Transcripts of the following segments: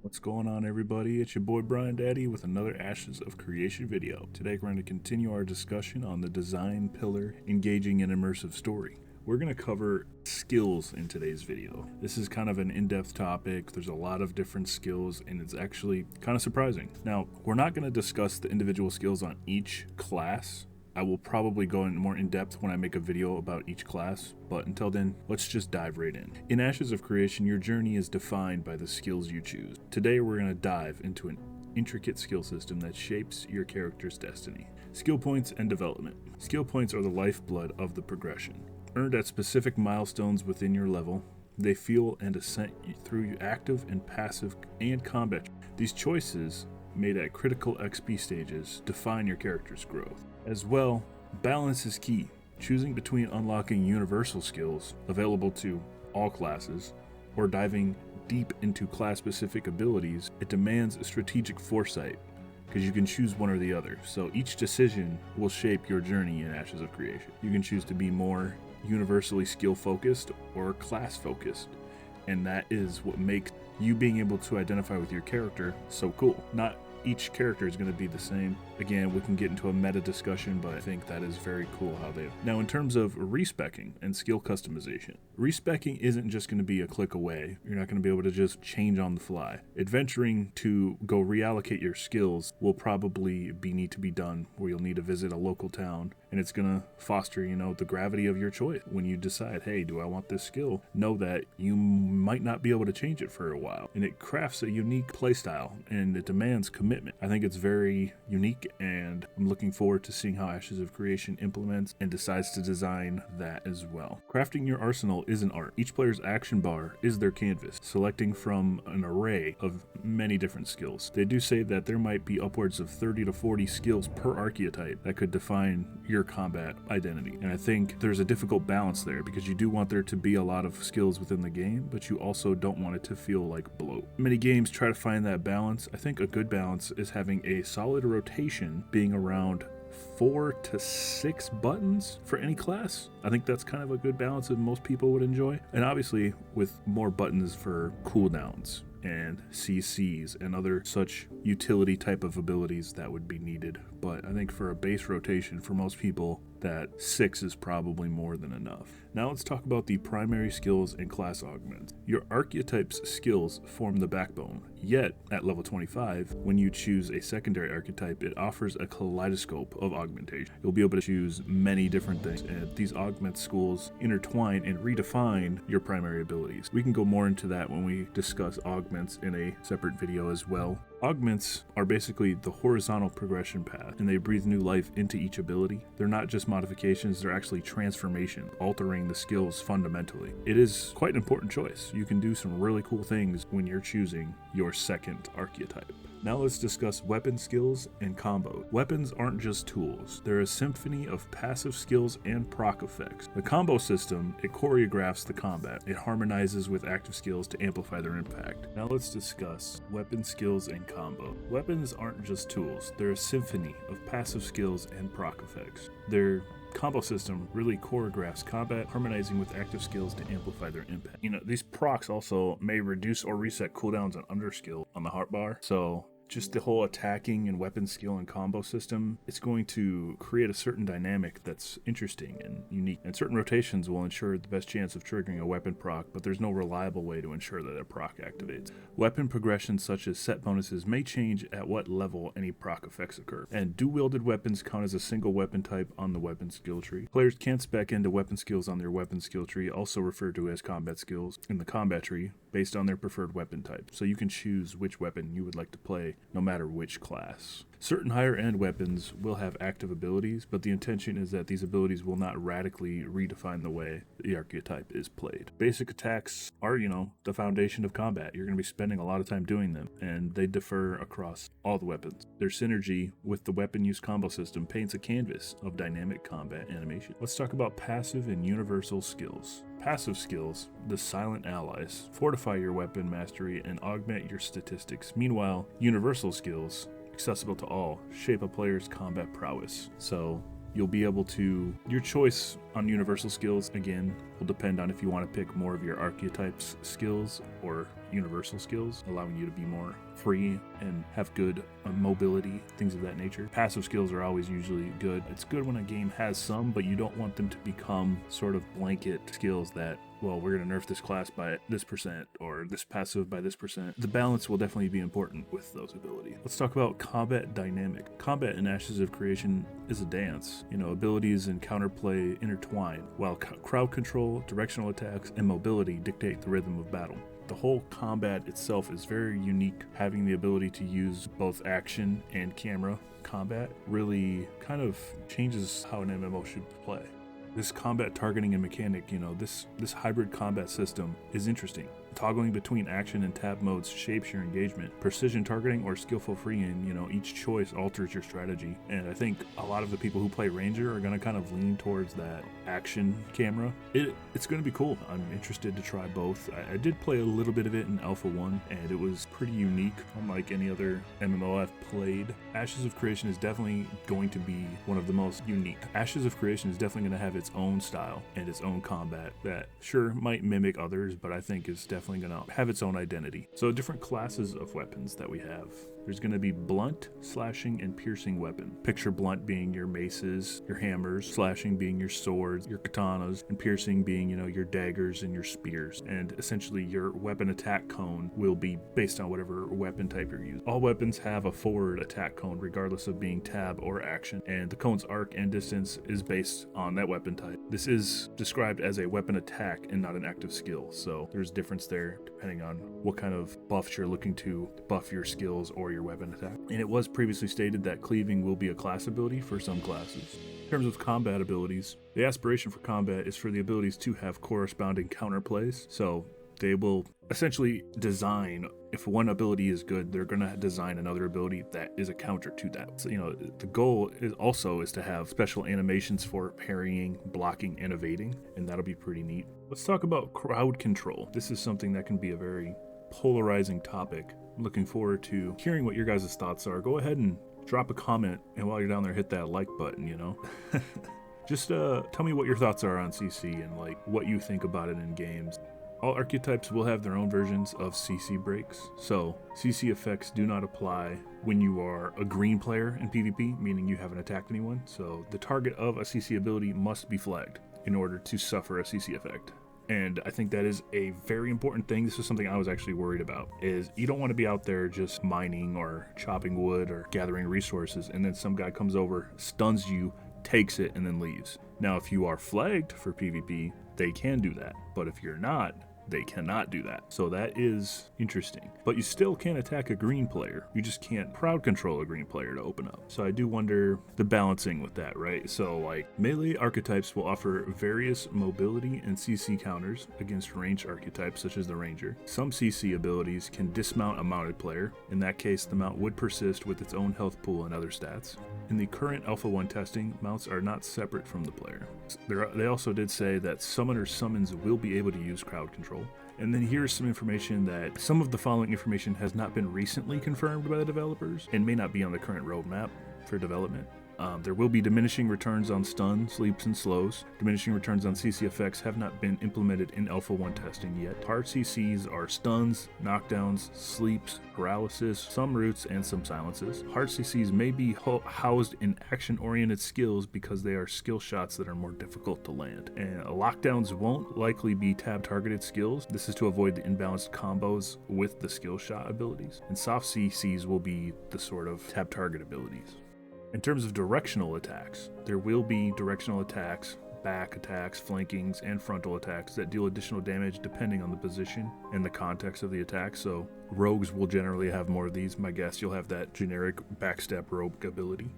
What's going on, everybody? It's your boy BrianDaddy with another Ashes of Creation video. Today we're going to continue our discussion on the design pillar, engaging an immersive story. We're going to cover skills in today's video. This is kind of an in-depth topic. There's a lot of different skills and it's actually kind of surprising. Now, we're not going to discuss the individual skills on each class. I will probably go in more in depth when I make a video about each class, but until then, let's just dive right in. In Ashes of Creation, your journey is defined by the skills you choose. Today, we're going to dive into an intricate skill system that shapes your character's destiny. Skill points and development. Skill points are the lifeblood of the progression. Earned at specific milestones within your level, they fuel and ascent through active and passive and combat. These choices, made at critical XP stages, define your character's growth. As well, balance is key. Choosing between unlocking universal skills available to all classes or diving deep into class-specific abilities, it demands a strategic foresight because you can choose one or the other. So each decision will shape your journey in Ashes of Creation. You can choose to be more universally skill-focused or class-focused, and that is what makes you being able to identify with your character so cool. Not each character is going to be the same. Again, we can get into a meta discussion, but I think that is very cool how they... Now, in terms of respecking and skill customization, respecking isn't just going to be a click away. You're not going to be able to just change on the fly. Adventuring to go reallocate your skills will probably need to be done, where you'll need to visit a local town, and it's going to foster, the gravity of your choice. When you decide, hey, do I want this skill? Know that you might not be able to change it for a while, and it crafts a unique playstyle, and it demands commitment. I think it's very unique, and I'm looking forward to seeing how Ashes of Creation implements and decides to design that as well. Crafting your arsenal is an art. Each player's action bar is their canvas, selecting from an array of many different skills. They do say that there might be upwards of 30 to 40 skills per archetype that could define your combat identity. And I think there's a difficult balance there, because you do want there to be a lot of skills within the game, but you also don't want it to feel like bloat. Many games try to find that balance. I think a good balance is having a solid rotation, being around 4 to 6 buttons for any class. I think that's kind of a good balance that most people would enjoy. And obviously with more buttons for cooldowns and CCs and other such utility type of abilities that would be needed. But I think for a base rotation, for most people, that 6 is probably more than enough. Now let's talk about the primary skills and class augments. Your archetype's skills form the backbone, yet at level 25, when you choose a secondary archetype, it offers a kaleidoscope of augmentation. You'll be able to choose many different things, and these augment schools intertwine and redefine your primary abilities. We can go more into that when we discuss augments in a separate video as well. Augments are basically the horizontal progression path, and they breathe new life into each ability. They're not just modifications, they're actually transformation, altering the skills fundamentally. It is quite an important choice. You can do some really cool things when you're choosing your second archetype. Now let's discuss weapon skills and combos. Weapons aren't just tools. They're a symphony of passive skills and proc effects. The combo system, it choreographs the combat. It harmonizes with active skills to amplify their impact. Now let's discuss weapon skills and combo. Weapons aren't just tools. They're a symphony of passive skills and proc effects. Their combo system really choreographs combat, harmonizing with active skills to amplify their impact. These procs also may reduce or reset cooldowns on underskill on the hotbar, so just the whole attacking and weapon skill and combo system, it's going to create a certain dynamic that's interesting and unique. And certain rotations will ensure the best chance of triggering a weapon proc, but there's no reliable way to ensure that a proc activates. Weapon progressions such as set bonuses may change at what level any proc effects occur. And dual-wielded weapons count as a single weapon type on the weapon skill tree. Players can't spec into weapon skills on their weapon skill tree, also referred to as combat skills, in the combat tree, based on their preferred weapon type. So you can choose which weapon you would like to play, no matter which class. Certain higher end weapons will have active abilities, but the intention is that these abilities will not radically redefine the way the archetype is played. Basic attacks are, the foundation of combat. You're going to be spending a lot of time doing them, and they differ across all the weapons. Their synergy with the weapon use combo system paints a canvas of dynamic combat animation. Let's talk about passive and universal skills. Passive skills, the silent allies, fortify your weapon mastery and augment your statistics. Meanwhile, universal skills, accessible to all, shape a player's combat prowess. So you'll be able to, your choice on universal skills, again, will depend on if you want to pick more of your archetypes skills or universal skills, allowing you to be more free and have good mobility, things of that nature. Passive skills are always usually good. It's good when a game has some, but you don't want them to become sort of blanket skills that, well, we're going to nerf this class by this percent or this passive by this percent. The balance will definitely be important with those abilities. Let's talk about combat dynamic. Combat in Ashes of Creation is a dance. Abilities and counterplay intertwine, while crowd control, directional attacks, and mobility dictate the rhythm of battle. The whole combat itself is very unique. Having the ability to use both action and camera combat really kind of changes how an MMO should play. This combat targeting and mechanic, this hybrid combat system is interesting. Toggling between action and tab modes shapes your engagement. Precision targeting or skillful freeing, each choice alters your strategy. And I think a lot of the people who play Ranger are going to kind of lean towards that action camera. It's going to be cool. I'm interested to try both. I did play a little bit of it in Alpha 1, and it was pretty unique, unlike any other MMO I've played. Ashes of Creation is definitely going to be one of the most unique. Ashes of Creation is definitely going to have its own style and its own combat that sure might mimic others, but I think is definitely going to have its own identity. So different classes of weapons that we have. There's going to be blunt, slashing, and piercing weapon. Picture blunt being your maces, your hammers, slashing being your swords, your katanas, and piercing being, your daggers and your spears. And essentially your weapon attack cone will be based on whatever weapon type you're using. All weapons have a forward attack cone regardless of being tab or action, and the cone's arc and distance is based on that weapon type. This is described as a weapon attack and not an active skill, so there's difference there depending on what kind of buffs you're looking to buff your skills or your weapon attack. And it was previously stated that cleaving will be a class ability for some classes. In terms of combat abilities, the aspiration for combat is for the abilities to have corresponding counterplays. So they will essentially design, if one ability is good, they're going to design another ability that is a counter to that. So, the goal is to have special animations for parrying, blocking, and evading, and that'll be pretty neat. Let's talk about crowd control. This is something that can be a very polarizing topic. I'm looking forward to hearing what your guys' thoughts are. Go ahead and drop a comment, and while you're down there, hit that like button, Just tell me what your thoughts are on CC and what you think about it in games. All archetypes will have their own versions of CC breaks, so CC effects do not apply when you are a green player in PvP, meaning you haven't attacked anyone, so the target of a CC ability must be flagged in order to suffer a CC effect. And I think that is a very important thing. This is something I was actually worried about, is you don't want to be out there just mining or chopping wood or gathering resources, and then some guy comes over, stuns you, takes it, and then leaves. Now, if you are flagged for PvP, they can do that, but if you're not, they cannot do that. So that is interesting. But you still can attack a green player. You just can't crowd control a green player to open up. So I do wonder the balancing with that, right? So melee archetypes will offer various mobility and CC counters against ranged archetypes such as the Ranger. Some CC abilities can dismount a mounted player. In that case, the mount would persist with its own health pool and other stats. In the current Alpha 1 testing, mounts are not separate from the player. They also did say that summoner summons will be able to use crowd control. And then here's some information that some of the following information has not been recently confirmed by the developers and may not be on the current roadmap for development. There will be diminishing returns on stun, sleeps, and slows. Diminishing returns on CC effects have not been implemented in Alpha 1 testing yet. Hard CCs are stuns, knockdowns, sleeps, paralysis, some roots, and some silences. Hard CCs may be housed in action-oriented skills because they are skill shots that are more difficult to land. And lockdowns won't likely be tab-targeted skills. This is to avoid the imbalanced combos with the skill shot abilities. And soft CCs will be the sort of tab-target abilities. In terms of directional attacks, there will be directional attacks, back attacks, flankings, and frontal attacks that deal additional damage depending on the position and the context of the attack. So rogues will generally have more of these. My guess, you'll have that generic backstep rogue ability.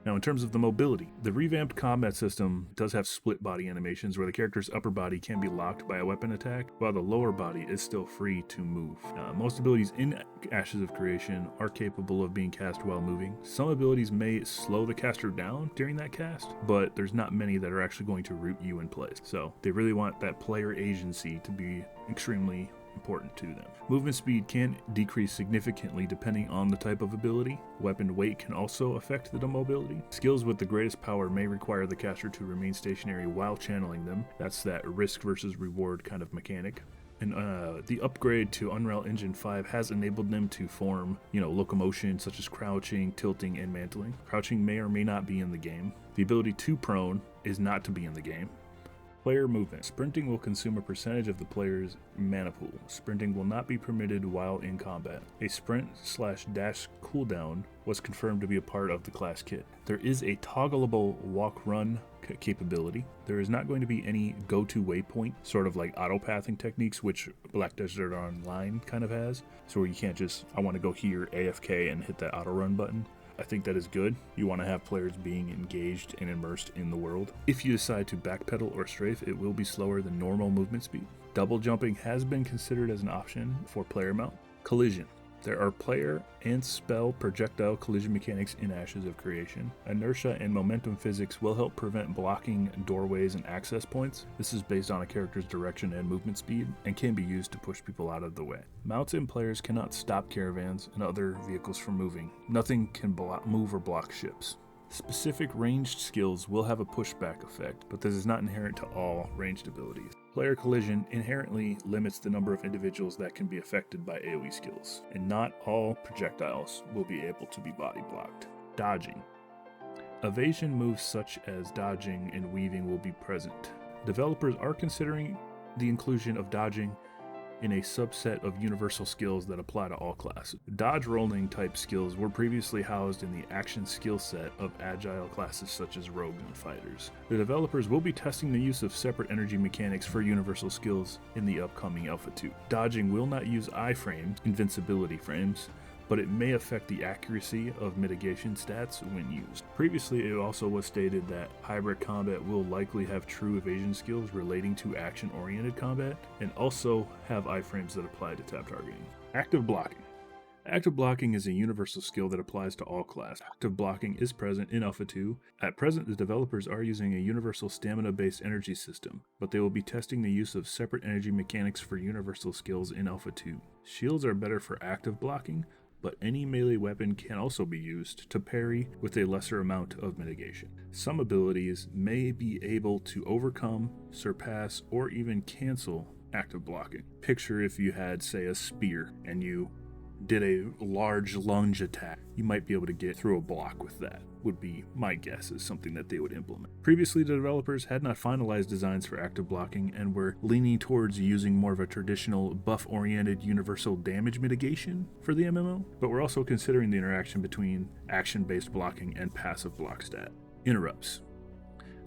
Now, in terms of the mobility, the revamped combat system does have split body animations where the character's upper body can be locked by a weapon attack, while the lower body is still free to move. Most abilities in Ashes of Creation are capable of being cast while moving. Some abilities may slow the caster down during that cast, but there's not many that are actually going to root you in place. So they really want that player agency to be extremely important to them. Movement speed can decrease significantly depending on the type of ability. Weapon weight can also affect the mobility. Skills with the greatest power may require the caster to remain stationary while channeling them. That's that risk versus reward kind of mechanic. And the upgrade to Unreal Engine 5 has enabled them to form, locomotion such as crouching, tilting, and mantling. Crouching may or may not be in the game. The ability to prone is not to be in the game. Player movement. Sprinting will consume a percentage of the player's mana pool. Sprinting will not be permitted while in combat. A sprint/dash cooldown was confirmed to be a part of the class kit. There is a toggleable walk-run capability. There is not going to be any go-to waypoint, sort of like auto-pathing techniques, which Black Desert Online kind of has. So where you can't just, I want to go here, AFK, and hit that auto-run button. I think that is good. You want to have players being engaged and immersed in the world. If you decide to backpedal or strafe, it will be slower than normal movement speed. Double jumping has been considered as an option for player mount. Collision. There are player and spell projectile collision mechanics in Ashes of Creation. Inertia and momentum physics will help prevent blocking doorways and access points. This is based on a character's direction and movement speed and can be used to push people out of the way. Mounts and players cannot stop caravans and other vehicles from moving. Nothing can move or block ships. Specific ranged skills will have a pushback effect, but this is not inherent to all ranged abilities. Player collision inherently limits the number of individuals that can be affected by AoE skills, and not all projectiles will be able to be body blocked. Dodging. Evasion moves such as dodging and weaving will be present. Developers are considering the inclusion of dodging in a subset of universal skills that apply to all classes. Dodge rolling type skills were previously housed in the action skill set of agile classes such as rogue and fighters. The developers will be testing the use of separate energy mechanics for universal skills in the upcoming Alpha 2. Dodging will not use iframes, invincibility frames, but it may affect the accuracy of mitigation stats when used. Previously, it also was stated that hybrid combat will likely have true evasion skills relating to action-oriented combat, and also have iframes that apply to tap targeting. Active blocking. Active blocking is a universal skill that applies to all classes. Active blocking is present in Alpha 2. At present, the developers are using a universal stamina-based energy system, but they will be testing the use of separate energy mechanics for universal skills in Alpha 2. Shields are better for active blocking, but any melee weapon can also be used to parry with a lesser amount of mitigation. Some abilities may be able to overcome, surpass, or even cancel active blocking. Picture if you had, say, a spear and you did a large lunge attack. You might be able to get through a block with that, would be my guess is something that they would implement. Previously, the developers had not finalized designs for active blocking and were leaning towards using more of a traditional buff-oriented universal damage mitigation for the MMO, but we're also considering the interaction between action-based blocking and passive block stat. Interrupts.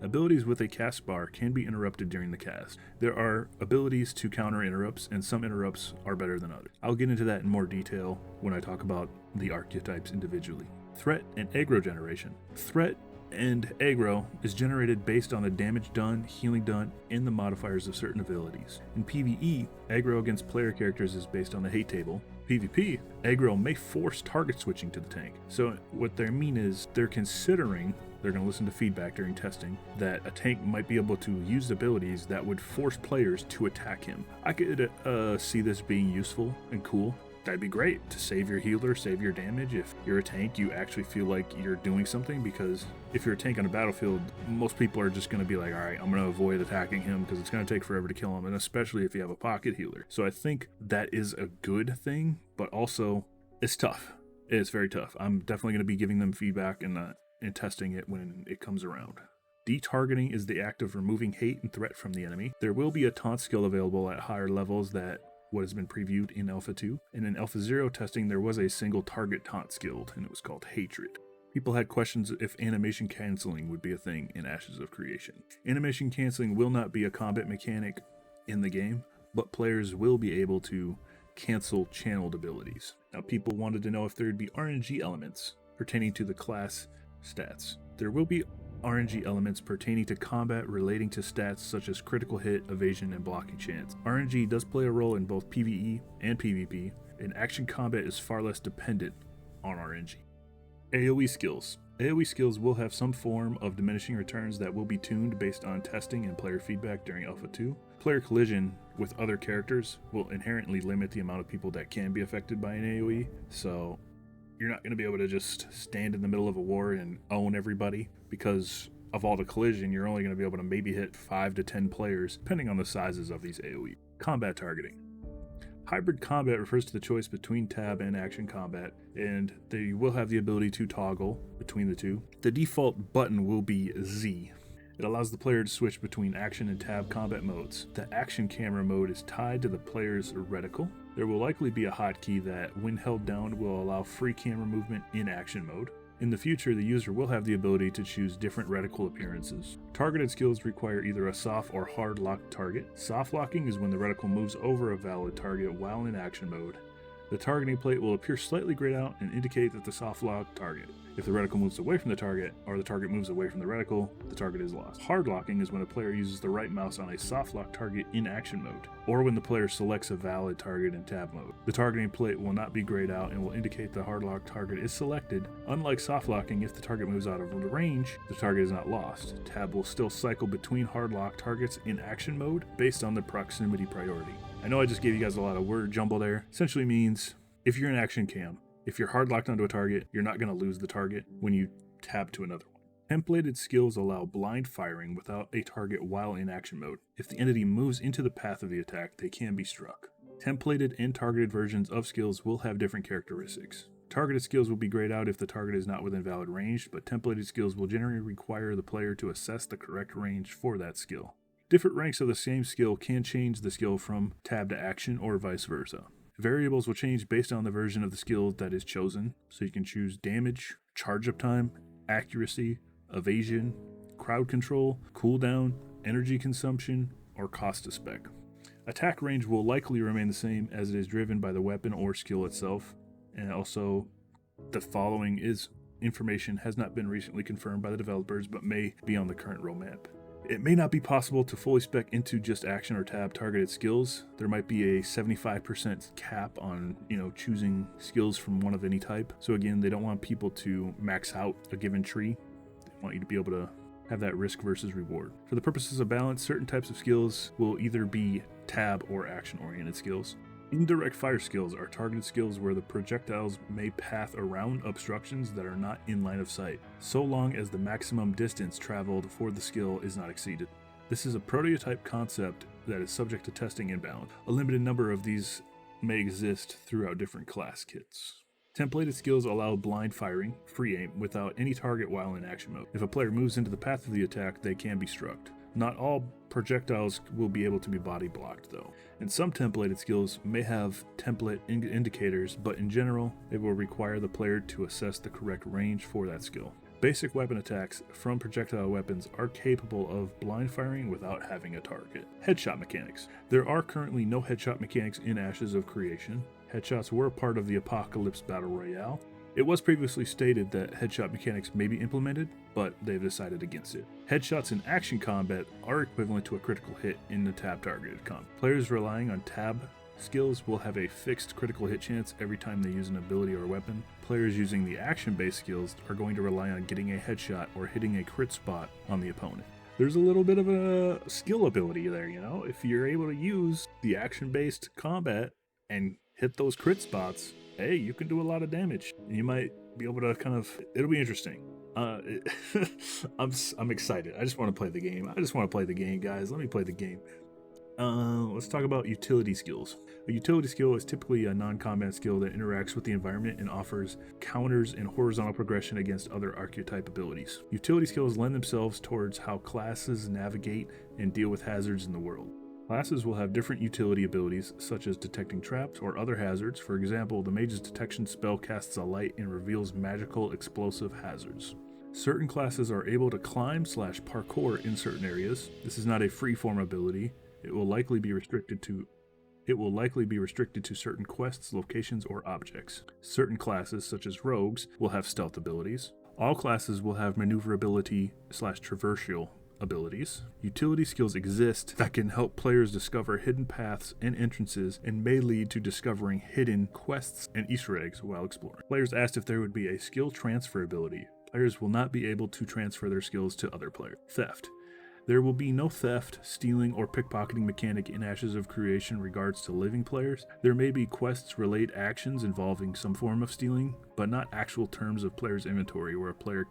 Abilities with a cast bar can be interrupted during the cast. There are abilities to counter interrupts, and some interrupts are better than others. I'll get into that in more detail when I talk about the archetypes individually. Threat and aggro generation. Threat and aggro is generated based on the damage done, healing done, and the modifiers of certain abilities. In PvE, aggro against player characters is based on the hate table. PvP, aggro may force target switching to the tank. So what they mean is they're going to listen to feedback during testing, that a tank might be able to use abilities that would force players to attack him. I could see this being useful and cool. That'd be great to save your healer, save your damage. If you're a tank, you actually feel like you're doing something, because if you're a tank on a battlefield, most people are just going to be like, all right, I'm going to avoid attacking him because it's going to take forever to kill him, and especially if you have a pocket healer. So I think that is a good thing, but also it's tough. It's very tough. I'm definitely going to be giving them feedback and testing it when it comes around. Detargeting is the act of removing hate and threat from the enemy. There will be a taunt skill available at higher levels that what has been previewed in Alpha 2. And in Alpha 0 testing, there was a single target taunt skill, and it was called Hatred. People had questions if animation canceling would be a thing in Ashes of Creation. Animation canceling will not be a combat mechanic in the game, but players will be able to cancel channeled abilities. Now, people wanted to know if there would be RNG elements pertaining to the class stats. There will be RNG elements pertaining to combat relating to stats such as critical hit, evasion, and blocking chance. RNG does play a role in both PvE and PvP, and action combat is far less dependent on RNG. AoE skills. AoE skills will have some form of diminishing returns that will be tuned based on testing and player feedback during Alpha 2. Player collision with other characters will inherently limit the amount of people that can be affected by an AoE, so you're not going to be able to just stand in the middle of a war and own everybody. Because of all the collision, you're only going to be able to maybe hit 5 to 10 players, depending on the sizes of these AoE. Combat targeting. Hybrid combat refers to the choice between tab and action combat, and they will have the ability to toggle between the two. The default button will be Z. It allows the player to switch between action and tab combat modes. The action camera mode is tied to the player's reticle. There will likely be a hotkey that, when held down, will allow free camera movement in action mode. In the future, the user will have the ability to choose different reticle appearances. Targeted skills require either a soft or hard locked target. Soft locking is when the reticle moves over a valid target while in action mode. The targeting plate will appear slightly grayed out and indicate that the soft locked target. If the reticle moves away from the target, or the target moves away from the reticle, the target is lost. Hard locking is when a player uses the right mouse on a soft lock target in action mode, or when the player selects a valid target in tab mode. The targeting plate will not be grayed out and will indicate the hard lock target is selected. Unlike soft locking, if the target moves out of the range, the target is not lost. Tab will still cycle between hard lock targets in action mode based on the proximity priority. I know I just gave you guys a lot of word jumble there. Essentially means if you're in action cam, if you're hard locked onto a target, you're not going to lose the target when you tab to another one. Templated skills allow blind firing without a target while in action mode. If the entity moves into the path of the attack, they can be struck. Templated and targeted versions of skills will have different characteristics. Targeted skills will be grayed out if the target is not within valid range, but templated skills will generally require the player to assess the correct range for that skill. Different ranks of the same skill can change the skill from tab to action or vice versa. Variables will change based on the version of the skill that is chosen, so you can choose damage, charge up time, accuracy, evasion, crowd control, cooldown, energy consumption, or cost to spec. Attack range will likely remain the same as it is driven by the weapon or skill itself, and also the following is information has not been recently confirmed by the developers but may be on the current roadmap. It may not be possible to fully spec into just action or tab targeted skills. There might be a 75% cap on, choosing skills from one of any type. So again, they don't want people to max out a given tree. They want you to be able to have that risk versus reward. For the purposes of balance, certain types of skills will either be tab or action oriented skills. Indirect fire skills are targeted skills where the projectiles may path around obstructions that are not in line of sight, so long as the maximum distance traveled for the skill is not exceeded. This is a prototype concept that is subject to testing inbound. A limited number of these may exist throughout different class kits. Templated skills allow blind firing, free aim, without any target while in action mode. If a player moves into the path of the attack, they can be struck. Not all projectiles will be able to be body blocked though, and some templated skills may have template indicators, but in general, it will require the player to assess the correct range for that skill. Basic weapon attacks from projectile weapons are capable of blind firing without having a target. Headshot mechanics. There are currently no headshot mechanics in Ashes of Creation. Headshots were a part of the Apocalypse Battle Royale. It was previously stated that headshot mechanics may be implemented, but they've decided against it. Headshots in action combat are equivalent to a critical hit in the tab targeted combat. Players relying on tab skills will have a fixed critical hit chance every time they use an ability or weapon. Players using the action-based skills are going to rely on getting a headshot or hitting a crit spot on the opponent. There's a little bit of a skill ability there, if you're able to use the action-based combat and hit those crit spots, hey, you can do a lot of damage. You might be able to it'll be interesting. I'm excited. I just want to play the game. Guys. Let me play the game. Let's talk about utility skills. A utility skill is typically a non-combat skill that interacts with the environment and offers counters and horizontal progression against other archetype abilities. Utility skills lend themselves towards how classes navigate and deal with hazards in the world. Classes will have different utility abilities, such as detecting traps or other hazards. For example, the mage's detection spell casts a light and reveals magical explosive hazards. Certain classes are able to climb/parkour in certain areas. This is not a free-form ability. It will likely be restricted to certain quests, locations, or objects. Certain classes, such as rogues, will have stealth abilities. All classes will have maneuverability/traversal abilities. Utility skills exist that can help players discover hidden paths and entrances and may lead to discovering hidden quests and Easter eggs while exploring. Players asked if there would be a skill transfer ability. Players will not be able to transfer their skills to other players. Theft. There will be no theft, stealing, or pickpocketing mechanic in Ashes of Creation regards to living players. There may be quests-related actions involving some form of stealing, but not actual terms of player's inventory where a player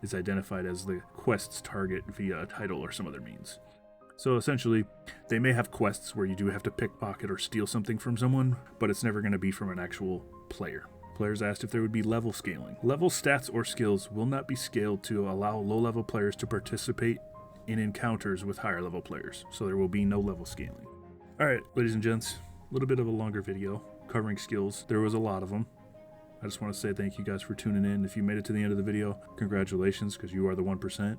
is identified as the quest's target via a title or some other means. So essentially, they may have quests where you do have to pickpocket or steal something from someone, but it's never going to be from an actual player. Players asked if there would be level scaling. Level stats or skills will not be scaled to allow low-level players to participate in encounters with higher-level players, so there will be no level scaling. Alright, ladies and gents, a little bit of a longer video covering skills. There was a lot of them. I just want to say thank you guys for tuning in. If you made it to the end of the video, congratulations, because you are the 1%.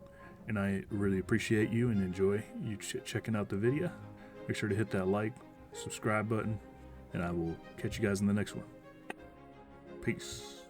And I really appreciate you and enjoy you checking out the video. Make sure to hit that like, subscribe button, and I will catch you guys in the next one. Peace.